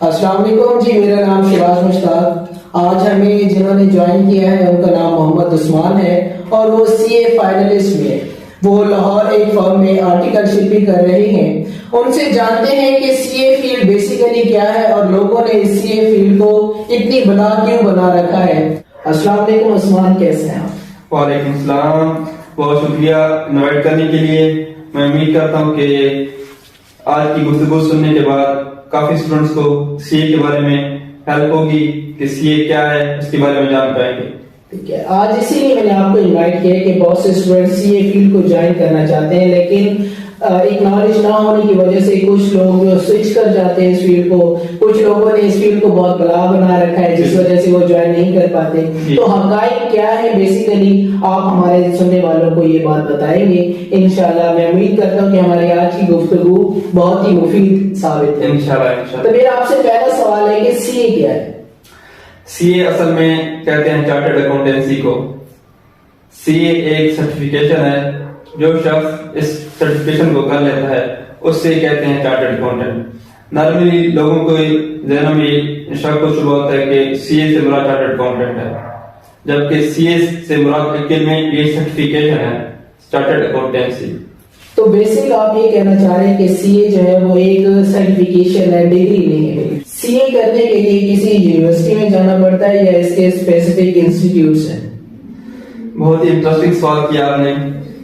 السلام علیکم جی، میرا نام شراز مشتاق. آج ہمیں جنہوں نے جوائن کیا ہے ان کا نام محمد عثمان ہے اور وہ سی اے فائنلسٹ میں وہ لاہور ایک فرم میں آرٹیکلشپ بھی کر رہے ہیں. ان سے جانتے ہیں کہ سی اے فیلڈ بیسیکلی کیا ہے اور لوگوں نے اس سی اے فیلڈ کو اتنی بلا کیوں بنا رکھا ہے. السلام علیکم عثمان، کیسے ہیں آپ؟ وعلیکم السلام، بہت شکریہ انوائٹ کرنے کے لیے. میں امید کرتا ہوں کہ آج کی گفتگو سننے کے بعد کافی اسٹوڈنٹس کو سی اے کے بارے میں ہیلپ ہوگی کہ سی اے کیا ہے اس کے بارے میں جان پائیں گے. ٹھیک ہے، آج اسی لیے میں نے آپ کو انوائٹ کیا کہ بہت سے اسٹوڈنٹ سی اے فیلڈ کو جوائن کرنا چاہتے ہیں، لیکن ایک نالج نہ ہونے کی وجہ سے کچھ لوگ جو سوئچ کر جاتے ہیں اس فیلڈ کو. کچھ لوگوں نے اس فیلڈ کو بہت بلا بنا رکھا ہے جس وجہ سے وہ جوائن نہیں کر پاتے. تو حقائق کیا ہے بیسیکلی آپ ہمارے سننے والوں کو یہ بات بتائیں گے انشاءاللہ. میں امید کرتا ہوں کہ ہماری آج کی گفتگو بہت ہی مفید ثابت ہے انشاءاللہ. تو میرا آپ سے پہلا سوال ہے کہ سی اے کیا ہے؟ سی اے اصل میں کہتے ہیں چارٹرڈ اکاؤنٹنسی کو. سی اے ایک سرٹیفکیشن ہے، جو شخص اس سرٹیفکیشن کو کر لیتا ہے اس سے کہتے ہیں چارٹرڈ اکاؤنٹنٹ. نارملی لوگوں کو ذہنوں میں شک و شبہ ہوتا ہے کہ سی اے سے مراد چارٹرڈ اکاؤنٹنٹ ہے، جبکہ سی اے سے مراد ایکچوئل میں یہ سرٹیفکیشن ہے چارٹرڈ اکاؤنٹنسی. تو بیسک آپ یہ کہنا چاہ رہے ہیں کہ سی اے جو ہے وہ ایک سرٹیفکیشن ہے، ڈگری نہیں ہے. سی اے کرنے کے لیے کسی یونیورسٹی میں جانا پڑتا ہے یا اس کے اسپیسیفک انسٹیٹیوٹس ہیں؟ بہت ہی انٹرسٹنگ سوال کیا آپ نے،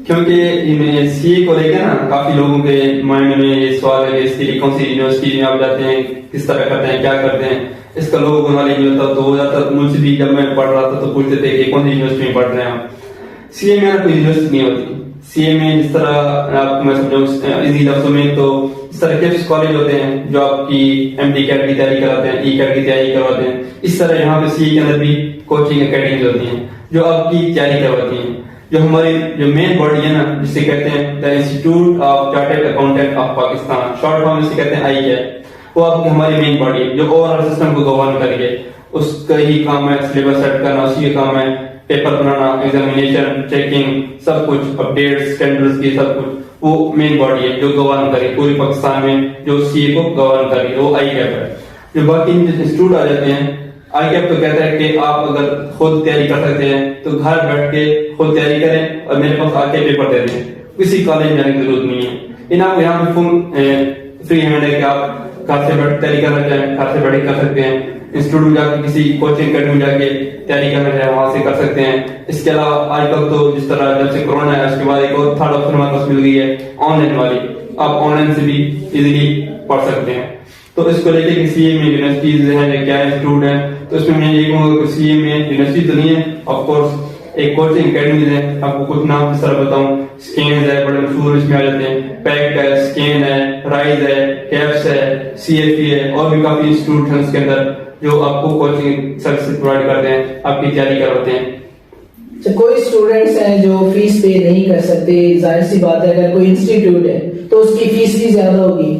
کیونکہ سی اے کو لے کے نا کافی لوگوں کے مائنڈ میں یہ سوال ہے کہ اس کے لیے کون سی یونیورسٹی میں آپ جاتے ہیں، کس طرح کرتے ہیں، کیا کرتے ہیں. اس کا لوگوں کو نالج نہیں ہوتا. تو وہ زیادہ تر مجھ سے بھی جب میں پڑھ رہا تھا تو پوچھتے تھے کہ کون سی یونیورسٹی میں پڑھ رہے ہیں آپ. سی اے میں کوئی یونیورسٹی نہیں ہوتی. سی اے میں جس طرح آپ کو میں سمجھاؤں ایزی لفظوں میں، تو اس طرح کے کالج ہوتے ہیں جو آپ کی ایم ڈی کیٹ کی تیاری کراتے ہیں، ای کیٹ کی تیاری کرواتے ہیں. اس طرح یہاں پہ سی اے کے اندر بھی کوچنگ اکیڈمیز ہوتی ہیں جو آپ کی تیاری کرواتی ہیں. جو ہماری جو مین باڈی ہے نا جسے کہتے ہیں the institute of chartered accountant of Pakistan, short form اسے کہتے ہیں آئی کیٹ. وہ آپ کی ہماری مین باڈی ہے جو اوور آل سسٹم کو گورن کریے. اس کا ہی کام ہے سلیبس سیٹ کرنا، اسی کا کام ہے پیپر بنانا، ایگزامینیشن، چیکنگ، سب کچھ اپڈیٹ اسٹینڈرڈز کی سب کچھ. وہ مین باڈی ہے جو گورن کرے پورے پاکستان میں، جو سی اے کو گورن کرے وہ آئی کیپ ہے. جو باقی انسٹیٹیوٹ آ جاتے ہیں، آئی کیپ تو کہتا ہے کہ آپ اگر خود تیاری کر سکتے ہیں تو گھر بیٹھ کے خود تیاری کریں اور میرے پاس آ کے پیپر دے دیں، کسی کالج جانے کی ضرورت نہیں ہے. ان آپ یہاں پہ فل فری ہینڈ ہے کہ آپ گھر سے بیٹھ تیاری کرنا چاہیں گھر سے بیٹھ کر سکتے ہیں. انسٹیٹیوٹ میں جا کے کسی کوچنگ اکیڈمی میں جا کے تیاری کرنا چاہیں وہاں سے کر سکتے ہیں. اس کے علاوہ آج کل تو جس طرح جب سے کورونا ہے اس کے بعد ایک اور تھرڈ آپشن ہمارے پاس مل گئی ہے آن لائن والی. آپ آن لائن سے بھی ایزیلی پڑھ سکتے ہیں. تو اس کو لے کے سی اے میں یونیورسٹیز ہیں کیا انسٹیٹیوٹ ہیں، تو اس میں میں یہ کہوں گا کہ سی اے میں یونیورسٹی تو نہیں ہے، آف کورس ایک کوچنگ اکیڈمیز ہے. آپ کو کچھ نام اس طرح بتاؤں، اسکینز ہے بڑے مشہور اس میں آ جاتے ہیں، پیکٹ ہے، اسکین ہے، رائز ہے، کیپس ہے، سی ایف ای ہے، اور بھی کافی انسٹیٹیوٹ ہیں اس کے اندر جو آپ کو کوچنگ سروس پرووائڈ کرتے ہیں، آپ کی تیاری کرواتے ہیں. کوئی اسٹوڈینٹس ہیں جو فیس پے نہیں کر سکتے، ظاہر سی بات ہے اگر کوئی انسٹیٹیوٹ ہے تو اس کی فیس بھی زیادہ ہوگی.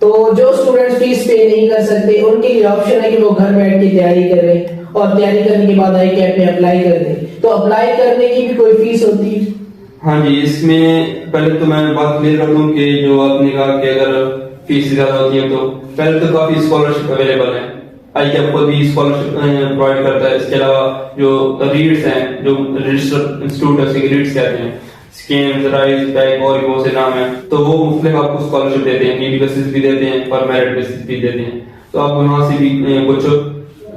تو جو اسٹوڈینٹس فیس پے نہیں کر سکتے ان کے لیے آپشن ہے کہ وہ گھر بیٹھ کے تیاری کریں اور تیاری کرنے کے بعد آئی کیپ میں اپلائی کر دیں. تو اپلائی کرنے کی بھی کوئی فیس ہوتی ہے؟ ہاں جی، اس میں پہلے تو میں بات کلیئر کر دوں کہ جو آپ نے کہا کہ اگر فیس زیادہ ہوتی ہے تو پہلے تو کافی اسکالرشپ اویلیبل ہیں. آئی کیپ کو بھی اسکالرشپ پرووائڈ کرتا ہے. اس کے علاوہ جو ریٹس ہیں، جو رجسٹر انسٹیٹیوٹ ہے اسے ریٹس کہتے ہیں، اسکینز، رائز، بیک اور بہت سے نام ہیں. تو وہ مختلف آپ کو اسکالرشپ دیتے ہیں، نیڈ بیسس بھی دیتے ہیں اور میرٹ بیسس بھی دیتے ہیں. تو آپ کو وہاں سے بھی کچھ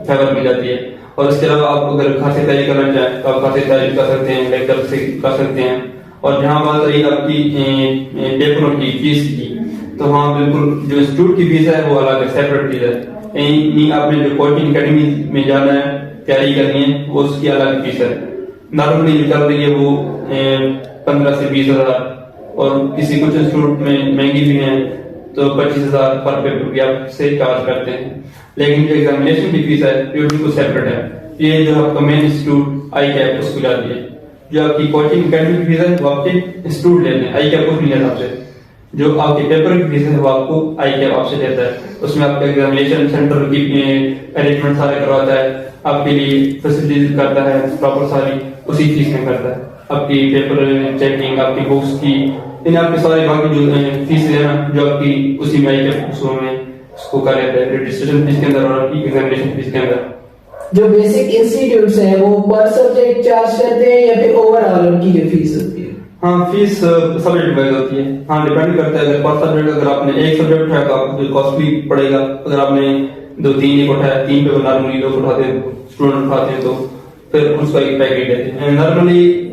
فیور مل جاتی ہے. اور اس کے علاوہ آپ اگر گھر سے تیاری کرنا چاہیں تو آپ گھر سے تیاری کر سکتے ہیں، لیپ ٹاپ سے کر سکتے ہیں. اور جہاں بات رہی آپ کی پیپروں کی فیس کی، تو ہاں بالکل جو انسٹیٹیوٹ کی فیس ہے وہ الگ ہے، سیپریٹ چیز ہے. نہیں آپ نے جو کوچنگ اکیڈمی میں جانا ہے تیاری کرنی ہے وہ اس کی الگ فیس ہے. نارملی جو چل رہی ہے وہ 15 سے 20 ہزار، اور کسی کچھ انسٹیٹیوٹ میں مہنگی بھی ہیں تو 25,000 پر پیپر بھی آپ سے چارج کرتے ہیں. لیکن جو ایگزامینیشن کی فیس ہے یہ بالکل سیپریٹ ہے. یہ جو آپ کا مین انسٹیٹیوٹ آئی کیپ اس کو جاتی ہے. جو آپ کی کوچنگ اکیڈمی کی فیس ہے وہ آپ کے انسٹیٹیوٹ لیتے ہیں، آئی کیپ کچھ نہیں لیتا آپ سے. جو آپ کے پیپر کی فیس ہے وہ آپ کو آئی کیپ آپ سے دیتا ہے. اس میں آپ کا ایگزامینیشن سینٹر کی ارینجمنٹ سارے کرواتا ہے، آپ کے لیے فیسلٹیز کرتا ہے پراپر ساری اسی فیس میں کرتا ہے. آپ کی پیپر چیکنگ، آپ کی بکس کی، آپ کے سارے باقی جو فیس ہے نا جو آپ کی اسی میں آئی کیپ میں اس کو کر لیتے ہیں رجسٹریشن فیس کے اندر اور ایگزامینیشن فیس کے اندر. جو بیسک انسٹیٹیوٹس ہیں وہ پر سبجیکٹ چارج کرتے ہیں یا پھر اوور آل ان کی جو فیس ہوتی ہے؟ ہاں فیس سبجیکٹ وائز ہوتی ہے. ہاں ڈیپینڈ کرتا ہے. اگر پر سبجیکٹ اگر آپ نے ایک سبجیکٹ اٹھایا تو آپ کو جو کاسٹلی پڑے گا. اگر آپ نے 2-3 ایک اٹھایا, 3 پہ نارملی لوگ اٹھاتے ہیں, اسٹوڈنٹ اٹھاتے ہیں, تو پھر اس کا ایک پیکیج دیتے ہیں. نارملی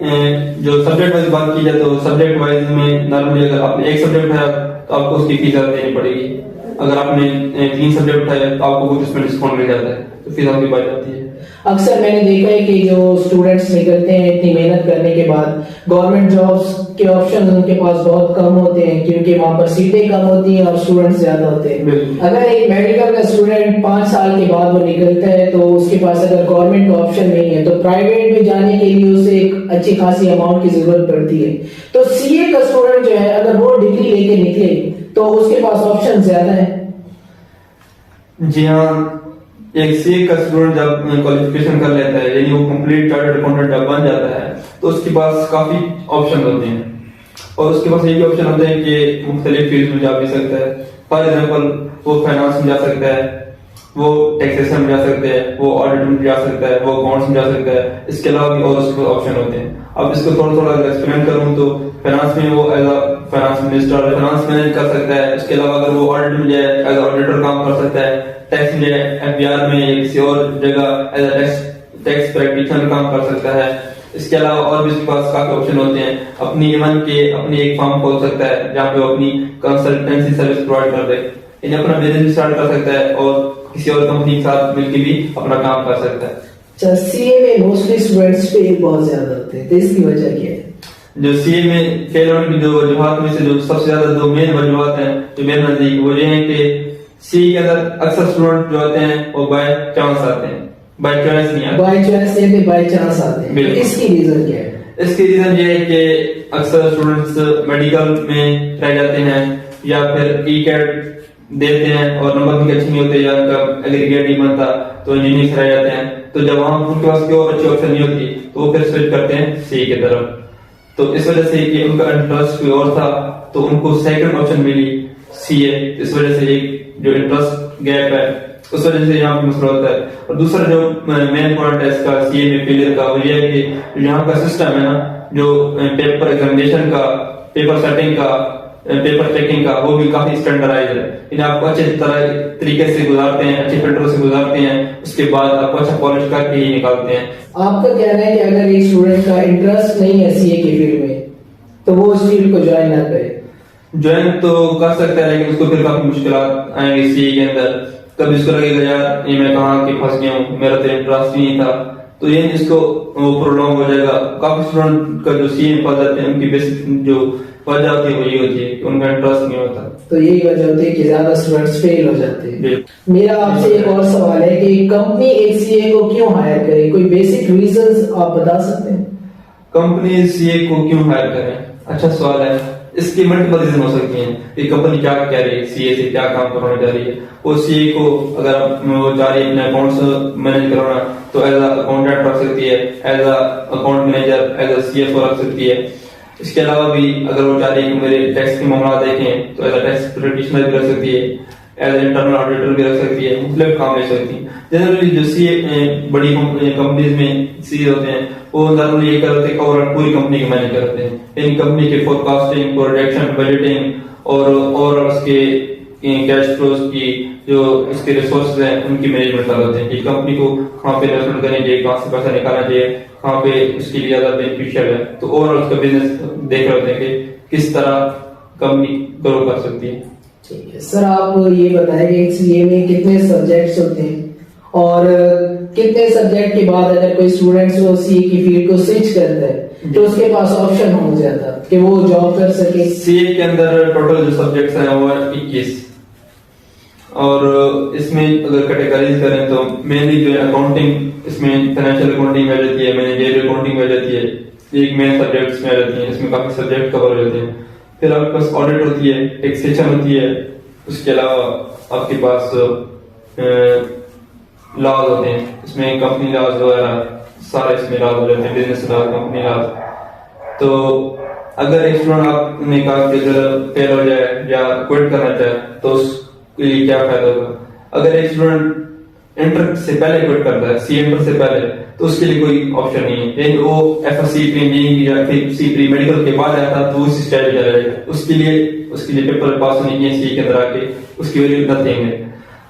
جو سبجیکٹ وائز بات کی جائے تو سبجیکٹ وائز میں نارملی اگر آپ نے ایک سبجیکٹ اٹھایا تو آپ کو اس کی فیس زیادہ دینی پڑے گی. اگر آپ نے 3 سبجیکٹ اٹھائے تو آپ کو کچھ اس میں ڈسکاؤنٹ مل جاتا ہے, تو فیس آپ کی بڑھ جاتی ہے. اکثر میں نے دیکھا ہے کہ جو اسٹوڈنٹس نکلتے ہیں اتنی محنت کرنے کے بعد, گورنمنٹ جابس کے آپشن ان کے پاس بہت کم ہوتے ہیں کیونکہ وہاں پر سیٹیں کم ہوتی ہیں اور اسٹوڈنٹس زیادہ ہوتے ہیں. اگر ایک میڈیکل کا اسٹوڈنٹ 5 سال کے بعد وہ نکلتا ہے تو اس کے پاس اگر گورنمنٹ کا آپشن نہیں ہے تو پرائیویٹ میں جانے کے لیے اسے ایک اچھی خاصی اماؤنٹ کی ضرورت پڑتی ہے. تو سی اے کا اسٹوڈنٹ جو ہے اگر وہ ڈگری لے کے نکلے تو اس کے پاس آپشن زیادہ ہے. جی ہاں, ایک سی اے کا اسٹوڈنٹ جب کوالیفیکیشن کر لیتا ہے یعنی وہ کمپلیٹ چارٹرڈ اکاؤنٹنٹ جب بن جاتا ہے تو اس کے پاس کافی آپشن ہوتے ہیں, اور اس کے پاس یہ بھی آپشن ہوتے ہیں کہ مختلف فیلڈ میں جا بھی سکتا ہے. فار ایگزامپل وہ فائنانس میں جا سکتا ہے, وہ ٹیکسیشن میں جا سکتا ہے, وہ آڈٹ میں جا سکتا ہے, وہ اکاؤنٹس میں جا سکتا ہے. اس کے علاوہ بھی اور اس کے آپشن ہوتے ہیں. اب اس کو تھوڑا اگر ایکسپلین کروں تو فائنانس میں وہ as a finance minister finance manage کر سکتا ہے. اس کے علاوہ اگر وہ آڈٹ میں جائے ایز اے آڈیٹر کام کر سکتا ہے. ٹیکس میں جائے ایف بی آر میں یا کسی اور جگہ ایز اے ٹیکس پریکٹیشنر کام کر سکتا ہے. اس کے علاوہ اور بھی اس کے پاس کافی آپشن ہوتے ہیں. اپنی ایون کے اپنی ایک فارم کھول سکتا ہے جہاں پہ وہ اپنی کنسلٹنسی سروس پرووائڈ کر دے, یعنی اپنا بزنس اسٹارٹ کر سکتا ہے اور کسی اور کمپنی کے ساتھ مل کے بھی اپنا کام کر سکتا ہے. اچھا, سی اے میں موسٹلی اسٹوڈنٹس فیل بہت زیادہ ہوتے ہیں, تو اس کی وجہ کیا ہے؟ جو سی اے میں فیل ہونے کی جو وجوہات میں سے جو سب سے زیادہ دو مین وجوہات ہیں جو میرے نزدیک وہ یہ ہیں کہ سی کے اندر اکثر اسٹوڈنٹ جو آتے ہیں وہ بائی چانس آتے ہیں, بائی چوائس نہیں آتے, بائی چوائس نہیں آتے, بائی چانس آتے ہیں. اس کی ریزن کیا ہے؟ اس کی ریزن یہ ہے کہ اکثر اسٹوڈنٹس میڈیکل میں رہ جاتے ہیں یا پھر ای کیٹ دیتے ہیں اور نمبر بھی اچھے نہیں ہوتے یا ان کا ایگریگیٹ نہیں بنتا تو انجینئرنگ رہ جاتے ہیں. تو جب وہاں ان کے پاس کوئی اور اچھی آپشن نہیں ہوتی تو وہ پھر سوئچ کرتے ہیں سی کی طرف. تو اس وجہ سے کہ ان کا انٹرسٹ کوئی اور تھا تو ان کو سیکنڈ آپشن ملی سی اے. اس وجہ سے ایک جو انٹرسٹ گیپ ہے اس وجہ سے یہاں پہ مسئلہ ہوتا ہے. اور دوسرا جو مین پوائنٹ ہے اس کا سی اے میں فیلئر کا وہ یہ ہے کہ یہاں کا سسٹم ہے نا, جو پیپر ایگزامینیشن کا, پیپر سیٹنگ کا, پیپر چیکنگ کا, وہ بھی کافی اسٹینڈرڈائز ہے. یعنی آپ کو اچھے طریقے سے گزارتے ہیں, اچھے فلٹر سے گزارتے ہیں, اس کے بعد آپ کو اچھا پالش کر کے ہی نکالتے ہیں. آپ کا کہنا ہے کہ اگر ایک اسٹوڈنٹ کا انٹرسٹ نہیں ہے سی اے کی فیلڈ میں تو وہ اس فیلڈ کو جوائن نہ کرے. جوائن تو کر سکتا ہے لیکن اس کو پھر کافی مشکلات آئیں گی سی اے کے اندر. کبھی اس کو لگے گا یار یہ میں کہاں کہ پھنس گیا ہوں, میرا تو انٹرسٹ نہیں تھا, تو یہ اس کو وہ پرولونگ ہو جائے گا. کافی اسٹوڈنٹ کا جو سی اے میں پھنس جاتے ہیں ان کی بیسک جو وجہ ہوتی ہے وہ یہ ہوتی ہے کہ ان کا انٹرسٹ نہیں ہوتا, تو یہی وجہ ہوتی ہے کہ زیادہ اسٹوڈنٹس فیل ہو جاتے ہیں. میرا آپ سے ایک اور سوال ہے کہ کمپنی ایک سی اے کو کیوں ہائر کرے, کوئی بیسک ریزنز آپ بتا سکتے ہیں؟ کمپنی سی اے کو کیوں ہائر کریں, اچھا سوال ہے. اس کی ملٹیپل ریزن ہو سکتی ہیں کہ کمپنی کیا کہہ رہی ہے, سی اے سے کیا کام کروانا چاہ رہی ہے. وہ سی اے کو اگر وہ چاہ رہی ہے اپنے اکاؤنٹس مینیج کروانا تو ایز اے اکاؤنٹنٹ رکھ سکتی ہے, as a account manager, as a C F O رکھ سکتی ہے. اس کے علاوہ بھی اگر وہ چاہ رہی ہے کہ میرے ٹیکس کے معاملات دیکھیں تو ایز اے ٹیکس پریکٹیشنر بھی رکھ سکتی ہے, ایز اے انٹرنل آڈیٹر بھی رکھ سکتی ہے, مختلف کام لے سکتی ہے. جنرلی جو سی اے بڑی کمپنیز میں سی اے ہوتے ہیں وہ نارملی یہ کرتے ہیں کہ پوری کمپنی کے مینیج کرتے ہیں, یعنی کمپنی کے فور کاسٹنگ, پروجیکشن, بجٹنگ اور اس کے کیش فلوز کی جو اس کے ریسورسز ہیں ان کی مینجمنٹ کر ہوتے ہیں کہ کمپنی کو کہاں پہ انویسٹمنٹ کرنی چاہیے, کہاں سے پیسہ نکالنا چاہیے, کہاں پہ اس کے لیے زیادہ بینیفیشیل ہے. تو اوور آل اس کا بزنس دیکھ رہے ہوتے ہیں کہ کس طرح کمپنی گرو کر سکتی ہے. ٹھیک ہے سر, آپ یہ بتائیں کہ سی اے میں کتنے سبجیکٹس ہوتے ہیں اور کتنے سبجیکٹ کے بعد اگر کوئی اسٹوڈنٹ وہ سی اے کی فیلڈ کو سوئچ کرتا ہے تو اس کے پاس آپشن ہو جاتا کہ وہ جاب کر سکے. سی اے کے اندر ٹوٹل جو سبجیکٹس ہیں وہ 21, اور اس میں اگر کیٹیگریز کریں تو مینلی جو ہے اکاؤنٹنگ, اس میں فائنینشیل اکاؤنٹنگ آ جاتی ہے, مینیجریل اکاؤنٹنگ آ جاتی ہے, ایک مین سبجیکٹس میں آ جاتی ہیں. اس میں کافی سبجیکٹ کور ہو جاتے ہیں. پھر آپ کے پاس آڈٹ ہوتی ہے, ٹیکسیشن ہوتی ہے, اس کے علاوہ آپ کے پاس لاز ہوتے ہیں, اس میں کمپنی لاز وغیرہ سارے اس میں لاز ہو جاتے ہیں, بزنس لاز, کمپنی لاز. تو اگر ایک اسٹوڈنٹ آپ نے کہا کہ اگر فیل ہو جائے یا کوئٹ کرنا چاہے تو کے لیے کیا فائدہ ہوگا. اگر ایک اسٹوڈنٹ انٹر سے پہلے کوئٹ کرتا ہے, سی انٹر سے پہلے, تو اس کے لیے کوئی آپشن نہیں ہے. یعنی وہ F S C pre engineering یا پھر سی پری میڈیکل کے بعد آتا تو اس اسٹائل چلا جائے گا. اس کے لیے پیپر پاس ہونے کے سی کے اندر آ کے اس کی ویلیو نتھنگ ہے.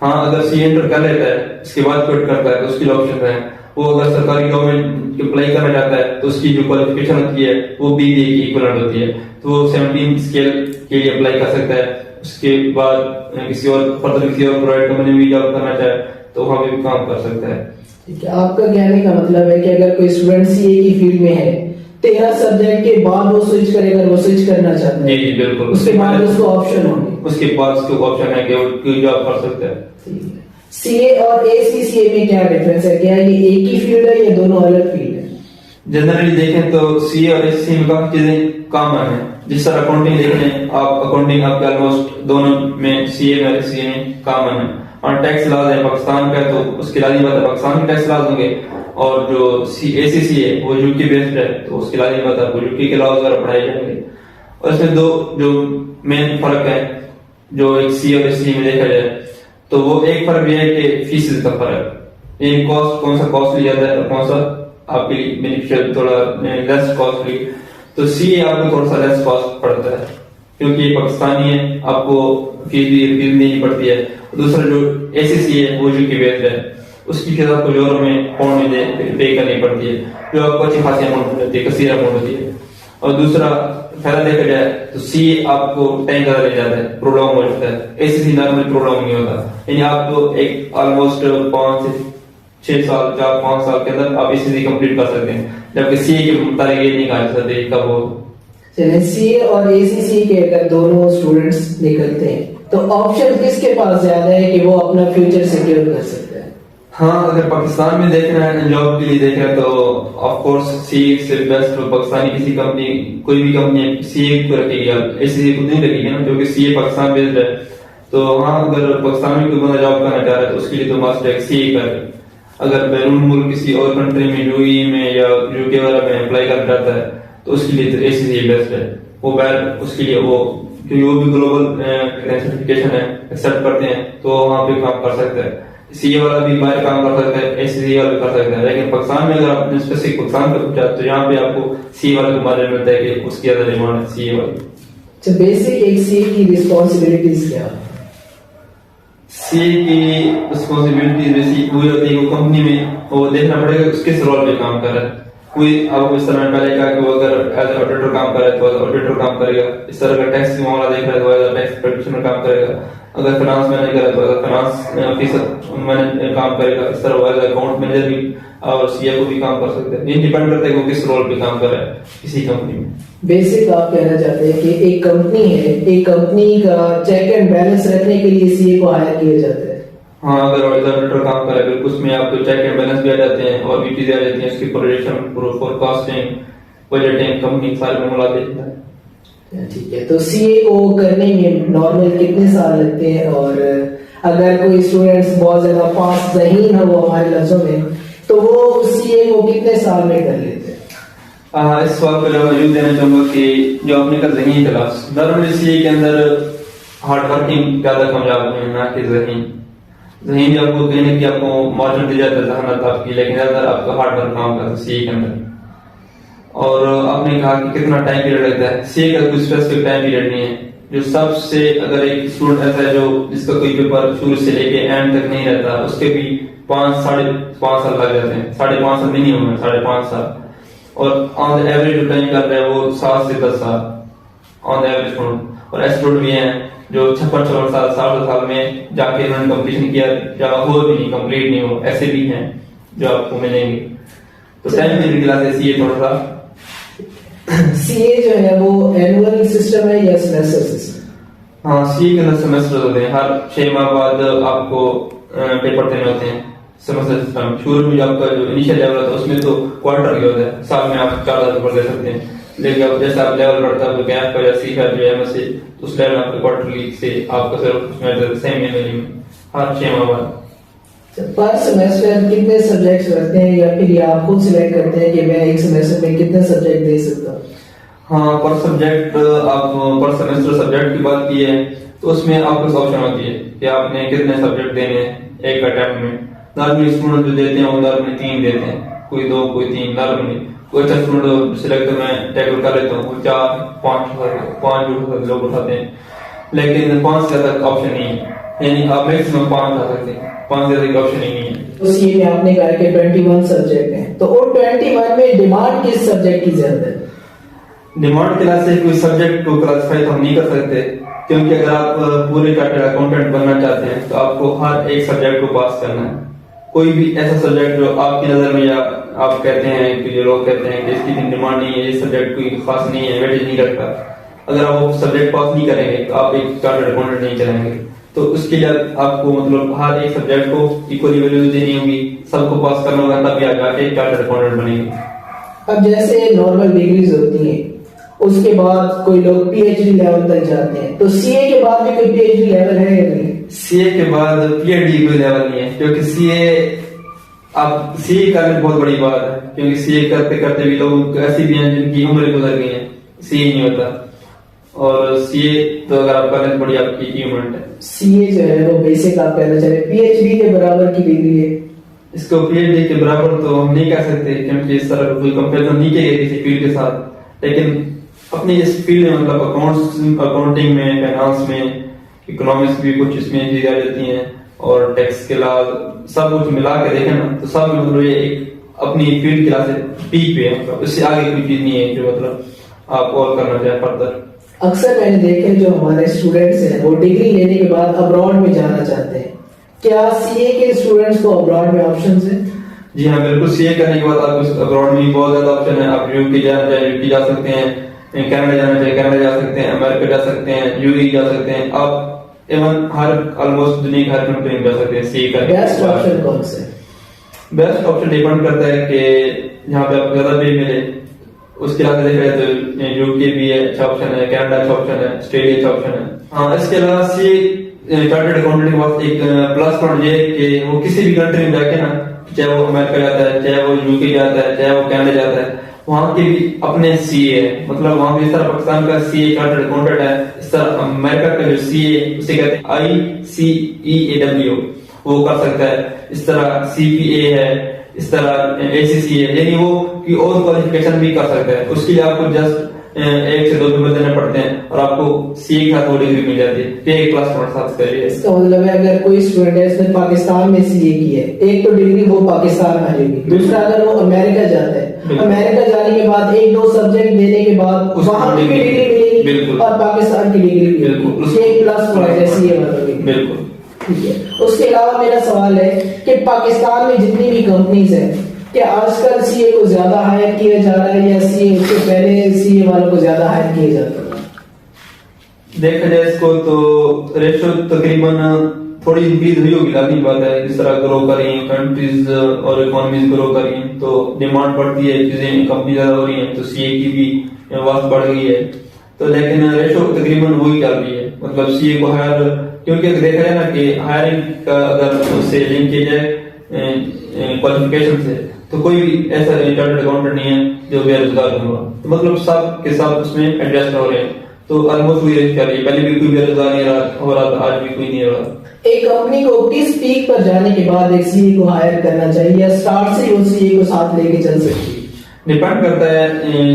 ہاں اگر سی انٹر کر لیتا ہے اس کے بعد کوئٹ کرتا ہے تو اس کے لیے آپشن ہے. وہ اگر سرکاری گورنمنٹ اپلائی کرنا چاہتا ہے تو اس کی جو کوالیفکیشن ہوتی ہے وہ بی بی اے کی ایکویلنٹ ہوتی ہے, تو وہ 17 اسکیل کے لیے اپلائی کر سکتا ہے. اس کے بعد کسی اور پرائیویٹ کمپنی میں جاب کرنا چاہے تو وہاں پہ بھی کام کر سکتا ہے. ٹھیک ہے, آپ کا کہنے کا مطلب ہے کہ اگر کوئی اسٹوڈنٹ سی اے کی فیلڈ میں ہے 13 سبجیکٹ کے بعد وہ سوئچ کرے, اگر وہ سوئچ کرنا چاہتا ہے جی بالکل, اس کے بعد اس کو آپشن ہوں گے, اس کے بعد اس کو آپشن ہے کہ وہ جاب کر سکتا ہے. سی اے اور اے سی سی اے میں کیا ڈفرینس ہے؟ کیا یہ ایک ہی فیلڈ ہے یا دونوں الگ فیلڈ ہے؟ جنرلی دیکھیں تو سی اے اور ایس سی میں کافی چیزیں کامن ہیں. جس طرح اکاؤنٹنگ دیکھ لیں آپ, اکاؤنٹنگ آپ کے آلموسٹ دونوں میں سی اے اور ایس سی اے میں کامن ہے. اور ٹیکس لاز ہے پاکستان کا تو اس کی لازمی بات ہے پاکستان کے ٹیکس لاز ہوں گے, اور جو اے سی سی ہے وہ یو کے بیسڈ ہے تو اس کی لازمی بات ہے آپ کو یو کے لاز وغیرہ پڑھائے جائیں گے. اور اس میں دو جو مین فرق ہے جو ایک سی اور ایس سی میں دیکھا جائے تو وہ ایک فرق یہ ہے کہ فیسز کا فرق, یعنی کاسٹ کون سا کاسٹلی زیادہ ہے اور کون سا آپ کے لیے بینیفیشل تھوڑا لیس کاسٹلی. تو سی اے آپ کو تھوڑا سا لیس کاسٹ پڑتا ہے کیونکہ یہ پاکستانی ہے, آپ کو فیس بھی دینی پڑتی ہے. دوسرا جو اے سی سی ہے وہ یو کے بیسڈ ہے, اس کی فیس آپ کو یورو میں پاؤنڈ میں پے کرنی پڑتی ہے جو آپ کو اچھی خاصی اماؤنٹ ہوتی ہے, کثیر اماؤنٹ ہوتی ہے. اور دوسرا فائدہ دیکھا جائے تو سی آپ کو ٹائم زیادہ لے جاتا ہے, پروگرام ہو جاتا ہے. اے سی سی نارمل پروگرام نہیں ہوتا, یعنی آپ کو ایک آلموسٹ 5 سے 6 سال 4-5 سال کے اندر آپ اے سی سی کمپلیٹ کر سکتے ہیں, جبکہ سی اے کے متعلق یہ نہیں کہا جا سکتے کب ہو. چلیں سی اے اور اے سی سی کے اگر دونوں اسٹوڈنٹس نکلتے ہیں تو آپشن کس کے پاس زیادہ ہے کہ وہ اپنا فیوچر سیکیور کر سکتا ہے؟ ہاں اگر پاکستان میں دیکھنا ہے جاب کے لیے دیکھنا ہے تو آف کورس سی اے سے بیسٹ پاکستانی کسی کمپنی کوئی بھی کمپنی سی اے کو رکھے گی, اے سی سی کو نہیں رکھے گی نا, جو کہ سی اے پاکستان بیسڈ ہے. تو ہاں اگر پاکستان میں کوئی بندہ جاب کرنا چاہ رہا ہے تو اس کے لیے تو ماسٹ ہے سی اے کر. اگر بیرون ملک کسی اور کنٹری میں یو ای میں یا یو کے وغیرہ میں اپلائی کرنا چاہتا ہے تو اس کے لیے تو اے سی سی بیسٹ ہے. وہ باہر اس کے لیے وہ کیونکہ وہ بھی گلوبل سرٹیفکیشن ہے ایکسپٹ کرتے ہیں تو وہاں پہ کام کر سکتا ہے. سی اے والا بھی باہر کام کر سکتا ہے, اے سی سی والا بھی کر سکتا ہے. لیکن پاکستان میں اگر آپ نے اسپیسیفک پاکستان پہ پوچھا تو یہاں پہ آپ کو سی اے والا کو مارکیٹ ملتا ہے کہ اس کی زیادہ ڈیمانڈ ہے سی اے والی. اچھا, بیسک ایک سی اے کی رسپانسبلٹیز کیا ہے؟ سی اے کی رسپانسبلٹیز بیسک وہی ہوتی ہے کہ کمپنی میں وہ دیکھنا پڑے گا اس کس رول پہ کام کر رہا ہے. کوئی آپ کو اس طرح پہلے کہا کہ وہ اگر ایز اے آڈیٹر کام کرے تو آڈیٹر کام کرے گا. اس طرح اگر ٹیکس کا معاملہ دیکھ رہا ہے تو ایز اے ٹیکس پریکٹیشنر کام کرے گا. اگر فائنانس مینیجر کرے تو ایز اے فائنانس آفیسر میں کام کرے گا. اس طرح وہ ایز اے اکاؤنٹ مینیجر بھی اور سی اے کو بھی کام کر سکتے ہیں. یہ ڈیپینڈ کرتا ہے کہ وہ کس رول پہ کام کر رہا ہے کسی کمپنی میں. بیسک آپ کہنا چاہتے ہیں کہ ایک کمپنی ہے, ایک کمپنی کا چیک اینڈ بیلنس رکھنے کے لیے سی اے کو ہائر کیا جاتا ہے. ہاں اگر آڈیٹر کام کرے پھر اس میں آپ کو چیک اینڈ بیلنس بھی آ جاتے ہیں اور بھی چیزیں آ جاتی ہیں, اس کی projection forecasting budgeting company سارے معاملات دیکھتا ہے. ٹھیک ہے, تو سی اے کو کرنے میں نارمل کتنے سال لگتے ہیں, اور اگر کوئی اسٹوڈینٹس بہت زیادہ پاس ذہین ہو وہ ہمارے لفظوں میں تو وہ سی اے کو کتنے سال میں کر لیتے ہیں؟ اس سوال پہ جواب یوں دینا چاہوں گا کہ جو آپ نے کہا ذہین کلاس, نارملی سی اے کے اندر ہارڈ ورکنگ زیادہ کامیاب ہیں نہ کہ ذہین. ذہین آپ کو کہنے کی آپ کو مارجن دی جاتا ہے ذہانت آپ کی, لیکن زیادہ تر آپ کا ہارڈ ورک کام کرتا ہے سی اے کے اندر. اور آپ نے کہا کہ کتنا ٹائم پیریڈ لگتا ہے, سی اے کا کوئی اسپیسیفک ٹائم پیریڈ نہیں ہے. جو سب سے اگر ایک اسٹوڈنٹ ایسا ہے جو جس کا کوئی پیپر شروع سے لے کے اینڈ تک نہیں رہتا, اس کے بھی 5-5.5 سال لگ جاتے ہیں. 5.5 سال منیمم ہے, 5.5 سال. اور آن دا ایوریج جو ٹائم کر رہے ہیں وہ 7 سے 10 سال آن دا ایوریج اسٹوڈنٹ. اور ایسے اسٹوڈنٹ بھی ہیں جو 56 سال 60 سال میں جا کے انہوں نے کمپلیشن کیا, یا ہو بھی نہیں کمپلیٹ نہیں ہو, ایسے بھی ہیں جو آپ کو ملیں گے. تو ٹائم پیریڈ کلاس سی اے تھوڑا سا سی اے جو ہے وہ اینوئل سسٹم ہے یا سیمیسٹر سسٹم؟ ہاں سی اے کے اندر سیمیسٹر ہوتے ہیں, ہر 6 ماہ بعد آپ کو پیپر دینے ہوتے ہیں. سیمیسٹر سسٹم شروع میں جو آپ کا جو انیشیل لیول ہوتا ہے اس میں تو کوارٹر کی ہوتا ہے, سال میں آپ 4 پیپر دے سکتے ہیں. لیکن اب جیسے آپ لیول بڑھتا ہے تو گیپ کا یا سی کا جو ایم ایس سی اس لیول آپ کے کوارٹرلی سے آپ کا صرف اس میں سیم ایئرلی میں ہر 6 ماہ بعد. پر سیمیسٹر کتنے سبجیکٹس رکھتے ہیں یا پھر یہ آپ خود سلیکٹ کرتے ہیں کہ میں ایک سیمیسٹر میں کتنے سبجیکٹ دے سکتا ہوں؟ ہاں پر سبجیکٹ آپ پر سیمیسٹر سبجیکٹ کی بات کی ہے تو اس میں آپ کو آپشن ہوتی ہے کہ آپ نے کتنے سبجیکٹ دینے ہیں ایک اٹیمپٹ میں. نارملی اسٹوڈنٹ جو دیتے ہیں وہ نارملی 3 دیتے ہیں, کوئی 2 کوئی 3 نارملی. کوئی اچھا اسٹوڈنٹ سلیکٹ میں ٹیکل کر لیتا ہوں وہ 4 5 لوگ اٹھاتے ہیں, لیکن 5 سے زیادہ آپشن نہیں ہے, یعنی آپ میکسیمم 5 اٹھا سکتے ہیں, 5 سے زیادہ آپشن ہی نہیں ہے. سی اے میں آپ نے کہا کہ 21 سبجیکٹ ہیں, تو وہ 21 میں ڈیمانڈ کس سبجیکٹ کی زیادہ ہے؟ ڈیمانڈ کلاس سے کوئی سبجیکٹ کو کلاسیفائی ہم نہیں کر سکتے, کیونکہ اگر آپ پورے چارٹرڈ اکاؤنٹنٹ بننا چاہتے ہیں تو آپ کو ہر ایک سبجیکٹ کو پاس کرنا ہے. کوئی بھی ایسا سبجیکٹ جو آپ کی نظر میں یا آپ کہتے ہیں کہ جو لوگ کہتے ہیں کہ اس کی اتنی ڈیمانڈ نہیں ہے, یہ سبجیکٹ کوئی خاص نہیں ہے, ویٹیج نہیں رکھتا, اگر آپ وہ سبجیکٹ پاس نہیں کریں گے تو آپ ایک چارٹرڈ اکاؤنٹنٹ نہیں چلیں گے. تو اس کے لیے آپ کو مطلب ہر ایک سبجیکٹ کو ایکولی ویلیو دینی ہوگی, سب کو پاس کرنا ہوگا, تب آپ جا کے چارٹرڈ اکاؤنٹنٹ بنیں گے. اب جیسے نارمل ڈگریز ہوتی ہیں, اس کے بعد کوئی لوگ پی ایچ ڈی لیول تک جاتے ہیں, تو سی اے کے بعد بھی کوئی پی ایچ ڈی لیول ہے یا نہیں؟ سی اے کے بعد پی ایچ ڈی کوئی لیول نہیں ہے, کیونکہ سی اے آپ سی اے کرنا بہت بڑی بات ہے, کیونکہ سی اے کرتے کرتے بھی لوگ ایسی بھی ہیں جن کی عمر گزر گئی ہے, سی اے نہیں ہوتا. اور سی اے تو اگر آپ کریں بڑی آپ کی اچیومنٹ ہے. سی اے جو ہے وہ بیسک آپ کہنا چاہ رہے ہیں, پی ایچ ڈی کے برابر کی ڈگری ہے. اس کو پی ایچ ڈی کے برابر تو ہم نہیں کہہ سکتے, کیونکہ اس طرح کوئی کمپیریزن نہیں کیا گیا کسی فیلڈ کے ساتھ, لیکن اپنی اس فیلڈ میں مطلب اکاؤنٹنگ میں, فائنانس میں, اکنامکس بھی کچھ اس میں چیزیں آ جاتی ہیں, اور ٹیکس کے لا سب کچھ ملا کے دیکھیں نا تو سب مطلب یہ ایک اپنی فیلڈ کلاس پیک پہ ہے, اس سے آگے کوئی چیز نہیں ہے جو مطلب آپ اور کرنا چاہیں فردر. اکثر میں نے دیکھے جو ہمارے اسٹوڈینٹس ہیں وہ ڈگری لینے کے بعد ابراڈ میں جانا چاہتے ہیں, کیا سی اے کے اسٹوڈینٹس کو ابراڈ میں آپشنز ہیں؟ جی ہاں بالکل, سی اے کرنے کے بعد آپ ابراڈ میں بہت زیادہ آپشن ہے. آپ یو کے جانا چاہیں یو کے جا سکتے ہیں, کینیڈا جانا چاہیں کینیڈا جا سکتے ہیں, امریکہ جا سکتے ہیں, یو اے جا سکتے ہیں, آپ ایون ہر آلموسٹ دنیا کی ہر کنٹری میں جا سکتے ہیں. سی اے کا بیسٹ آپشن کون سے؟ بیسٹ آپشن ڈیپینڈ کرتا ہے کہ جہاں پہ آپ کو زیادہ پے ملے. اس کے علاوہ دیکھا جائے تو یو کے بھی اچھا آپشن ہے, کینیڈا اچھا آپشن ہے, آسٹریلیا اچھا آپشن ہے. ہاں اس کے علاوہ سی چارٹرڈ اکاؤنٹنٹ کے پاس ایک پلس پوائنٹ یہ ہے کہ وہ کسی بھی کنٹری میں جا کے نا, چاہے وہ امریکہ جاتا ہے, چاہے وہ یو کے جاتا ہے, چاہے وہ کینیڈا جاتا ہے, وہاں کے بھی اپنے سی اے ہے. مطلب وہاں پہ اس طرح پاکستان کا سی اے چارٹرڈ اکاؤنٹنٹ ہے, اس طرح امریکہ کا جو سی اے اسے کہتے ہیں ICEAW, وہ کر سکتا ہے. اس طرح CPA ہے, اس طرح ACC ہے, یعنی وہ کی اور کوالیفیکیشن بھی کر سکتا ہے. اس کے لیے آپ کو جسٹ 1 سے 2 پیپر دینے پڑتے ہیں اور آپ کو سی اے کے ساتھ وہ ڈگری مل جاتی ہے. یہ ایک کلاس پوائنٹ ساتھ کریے. اس کا مطلب ہے اگر کوئی اسٹوڈنٹ ہے اس نے پاکستان میں سی اے کی ہے, ایک تو ڈگری وہ پاکستان میں آئے گی, دوسرا اگر وہ امریکہ جاتا ہے, امریکہ جانے کے بعد 1-2 سبجیکٹ دینے کے بعد وہاں کی ڈگری ملے گی اور پاکستان کی ڈگری بالکل ایک پلس پوائنٹ ہے سی اے والوں کی. بالکل ٹھیک ہے. اس کے علاوہ میرا سوال ہے کہ پاکستان میں جتنی بھی کمپنیز ہیں, کیا آج کل سی اے کو زیادہ ہائر کیا جا رہا ہے یا سی اے سے پہلے سی اے والوں کو زیادہ ہائر کیا جاتا ہے؟ دیکھا جائے اس کو تو ریشو تقریباً تھوڑی انکریز ہوئی ہوگی, لازمی بات ہے. جس طرح گرو کر رہی ہیں کنٹریز اور اکانومیز گرو کر رہی ہیں تو ڈیمانڈ بڑھتی ہے, چیزیں کمپنی زیادہ ہو رہی ہیں تو سی اے کی بھی واسط بڑھ گئی ہے. تو لیکن ریشو تقریباً وہی چل رہی ہے. مطلب سی اے کو ہائر, کیونکہ دیکھا جائے نا کہ ہائرنگ کا اگر اس سے لنک کیا جائے کوالیفیکیشن سے, تو کوئی بھی ایسا چارٹرڈ اکاؤنٹنٹ نہیں ہے جو بے روزگار ہوگا. مطلب سب کے سب اس میں ایڈجسٹ ہو رہے ہیں, تو آلموسٹ وہی ریٹ کر رہی ہے. پہلے بھی کوئی بے روزگار نہیں ہو رہا تھا, آج بھی کوئی نہیں ہو رہا. ایک کمپنی کو کس پیک پر جانے کے بعد ایک سی اے کو ہائر کرنا چاہیے, یا اسٹارٹ سے وہ سی اے کو ساتھ لے کے چل سکتی ہے؟ ڈیپینڈ کرتا ہے.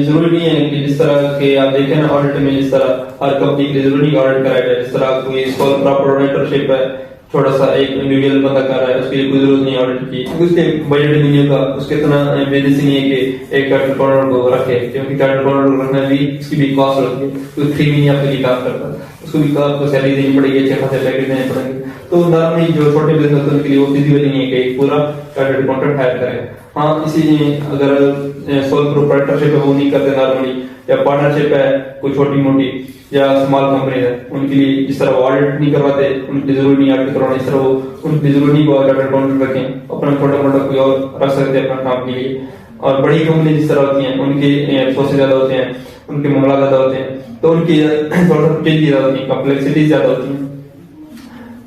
ضروری نہیں ہے کہ جس طرح کہ آپ دیکھیں نا آڈٹ میں, جس طرح ہر کمپنی کے لیے ضروری آڈٹ کرایا جائے. جس طرح کوئی پراپر آڈیٹرشپ ہے, تھوڑا سا ایک انڈیویجول بندہ کر رہا ہے, اس کے لیے کوئی ضرورت نہیں آڈٹ کی, اس کے بجٹ نہیں ہوگا, اس کے اتنا بزنس نہیں ہے کہ ایک چارٹرڈ اکاؤنٹنٹ کو رکھے, کیونکہ چارٹرڈ اکاؤنٹنٹ کو رکھنا بھی اس کی بھی کاسٹ ہوتی ہے. کوئی فری نہیں آپ کے لیے کام کرتا, اس کو بھی آپ کو سیلری دینی پڑے گی, اچھے خاصے پیکج دینے پڑیں گے. تو نارملی جو چھوٹے بزنس ہوتے ہیں ان کے لیے وہ فیزیبل نہیں ہے کہ پورا چارٹرڈ اکاؤنٹنٹ ہائر کرے. ہاں اسی لیے اگر سول پروپرائٹرشپ ہے وہ نہیں کرتے نارملی, یا پارٹنرشپ ہے کوئی چھوٹی موٹی یا اسمال کمپنی ہے, ان کے لیے جس طرح وہ آڈٹ نہیں کرواتے, ان کی ضروری نہیں آڈٹ کروانا, اس طرح وہ ان کی ضروری نہیں وہ چارٹرڈ اکاؤنٹنٹ رکھیں, اپنا چھوٹا موٹا کوئی اور رکھ سکتے ہیں اپنا کام کے لیے. اور بڑی کمپنی جس طرح ہوتی ہیں ان کے ریسورسز زیادہ ہوتے ہیں, ان کے معاملات زیادہ ہوتے ہیں, تو ان کی تھوڑا سا چیز زیادہ ہوتی ہیں, کمپلیکسٹی زیادہ ہوتی ہیں,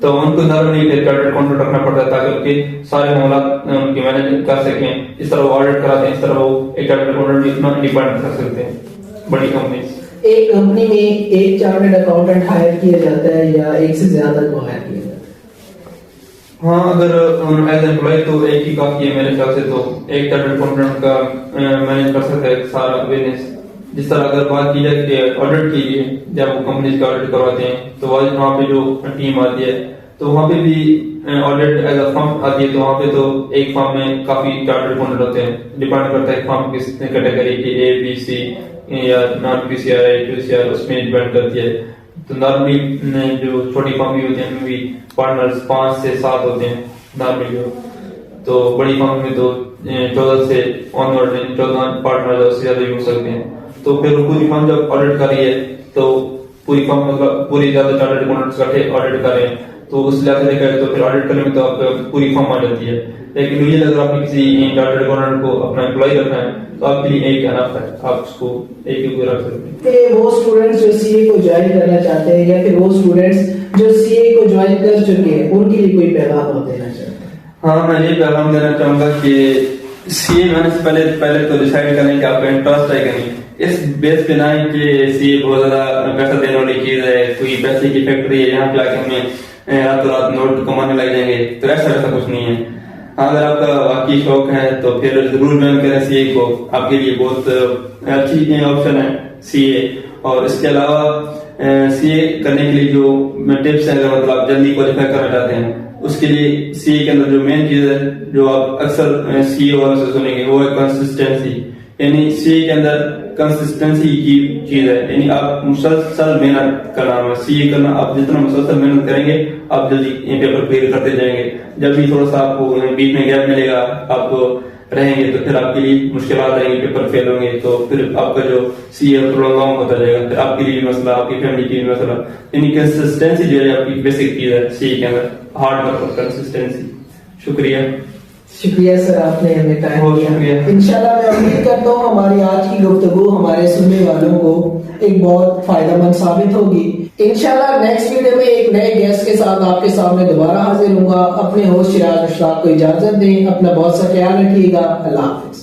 تو ان کو نارملی چارٹرڈ اکاؤنٹنٹ رکھنا پڑتا ہے تاکہ ان کے سارے معاملات ان کے مینیج کر سکیں. اس طرح وہ آڈٹ کراتے ہیں, اس طرح وہ ایک چارٹرڈ اکاؤنٹنٹ اتنا ڈیپینڈ کر سکتے ہیں بڑی کمپنی. ایک کمپنی میں ایک چارٹرڈ اکاؤنٹنٹ ہائر کیا جاتا ہے یا ایک سے زیادہ کو ہائر کیا جاتا ہے؟ ہاں اگر ایز امپلائی تو ایک ہی کافی ہے میرے خیال سے. تو ایک چارٹرڈ اکاؤنٹنٹ کا مینج کر سکتا ہے سارا بزنس. جس طرح اگر بات کی جائے کہ آڈٹ کے لیے جب وہ کمپنیز کا آڈٹ کرواتے ہیں تو وہاں پہ جو ٹیم آتی ہے تو وہاں پہ بھی آڈٹ ایز اے فرم آتی ہے. تو وہاں پہ تو ایک فرم میں کافی چارٹرڈ اکاؤنٹنٹ ہوتے ہیں. ڈپینڈ کرتا ہے فرم کس کیٹیگری کی اے بی سی یا non P C R to C R اس میں ڈپینڈ کرتی ہے. تو نارملی جو چھوٹی فرم بھی ہوتی ہیں ان میں بھی پارٹنرز 5 سے 7 ہوتے ہیں نارملی جو. تو بڑی فرم میں تو 14 سے آنورڈ 14 پارٹنر سے زیادہ بھی ہو سکتے ہیں. تو پھر پوری فرم جب آڈٹ کر رہی ہے تو پوری فرم مطلب پوری زیادہ چارٹرڈ اکاؤنٹنٹس اکٹھے آڈٹ کر رہے ہیں تو اس لحاظ سے دیکھا جائے تو پھر آڈٹ کرنے میں تو آپ پوری فرم آ جاتی ہے. لیکن یہ اگر آپ نے کسی چارٹرڈ اکاؤنٹنٹ کو اپنا امپلائی رکھنا ہے تو آپ کے لیے ایک انف ہے, آپ اس کو ایک ہی کو رکھ سکتے ہیں. کہ وہ اسٹوڈنٹس جو سی اے کو جوائن کرنا چاہتے ہیں یا پھر وہ اسٹوڈنٹس جو سی اے کو جوائن کر چکے ہیں ان کے لیے کوئی پیغام آپ دینا چاہتے ہیں؟ ہاں میں یہ پیغام دینا چاہوں گا کہ سی اے میں نے پہلے تو ڈیسائیڈ کریں کہ آپ کا انٹرسٹ ہے کہ نہیں. اس بیس پہ نہ ہے کہ سی اے بہت زیادہ پیسہ دینے والی چیز ہے, کوئی پیسے کی فیکٹری ہے یہاں پہ آ کے ہمیں راتوں رات نوٹ کمانے لگ جائیں گے, تو ایسا کچھ نہیں ہے. ہاں اگر آپ کا واقعی شوق ہے تو پھر ضرور جوائن کریں سی اے کو, آپ کے لیے بہت اچھی آپشن ہے سی اے. اور اس کے علاوہ سی اے کرنے کے لیے جو ٹپس ہیں اگر مطلب آپ جلدی کوالیفائی کرنا چاہتے ہیں اس کے لیے سی اے کے اندر جو مین چیز ہے جو آپ اکثر سی اے والوں سے سنیں گے وہ ہے کنسسٹینسی. یعنی سی اے کے اندر کنسسٹینسی کی چیز ہے, یعنی آپ مسلسل محنت کرنا ہے. سی اے کرنا آپ جتنا مسلسل محنت کریں گے آپ جلدی پیپر کلیئر کرتے جائیں گے. جب بھی تھوڑا سا آپ کو بیچ میں گیپ ملے گا آپ کو رہیں گے تو پھر آپ کے لیے مشکلات آئیں گے, پیپر فیل ہوں گے تو پھر آپ کا جو سی اے پرولونگ ہوتا جائے گا, پھر آپ کے لیے بھی مسئلہ, آپ کی فیملی کے لیے مسئلہ. یعنی کنسسٹینسی جو ہے آپ کی بیسک چیز ہے سی اے کے اندر, ہارڈ ورک اور کنسسٹینسی. شکریہ. شکریہ سر, آپ نے ہمیں ٹائم بہت دیا. شکریہ. انشاءاللہ میں امید کرتا ہوں ہماری آج کی گفتگو ہمارے سننے والوں کو ایک بہت فائدہ مند ثابت ہوگی. انشاءاللہ نیکسٹ ویڈیو میں ایک نئے گیسٹ کے ساتھ آپ کے سامنے دوبارہ حاضر ہوں گا. اپنے ہوسٹ شراز اشراق کو اجازت دیں, اپنا بہت سا خیال رکھیے گا. اللہ حافظ.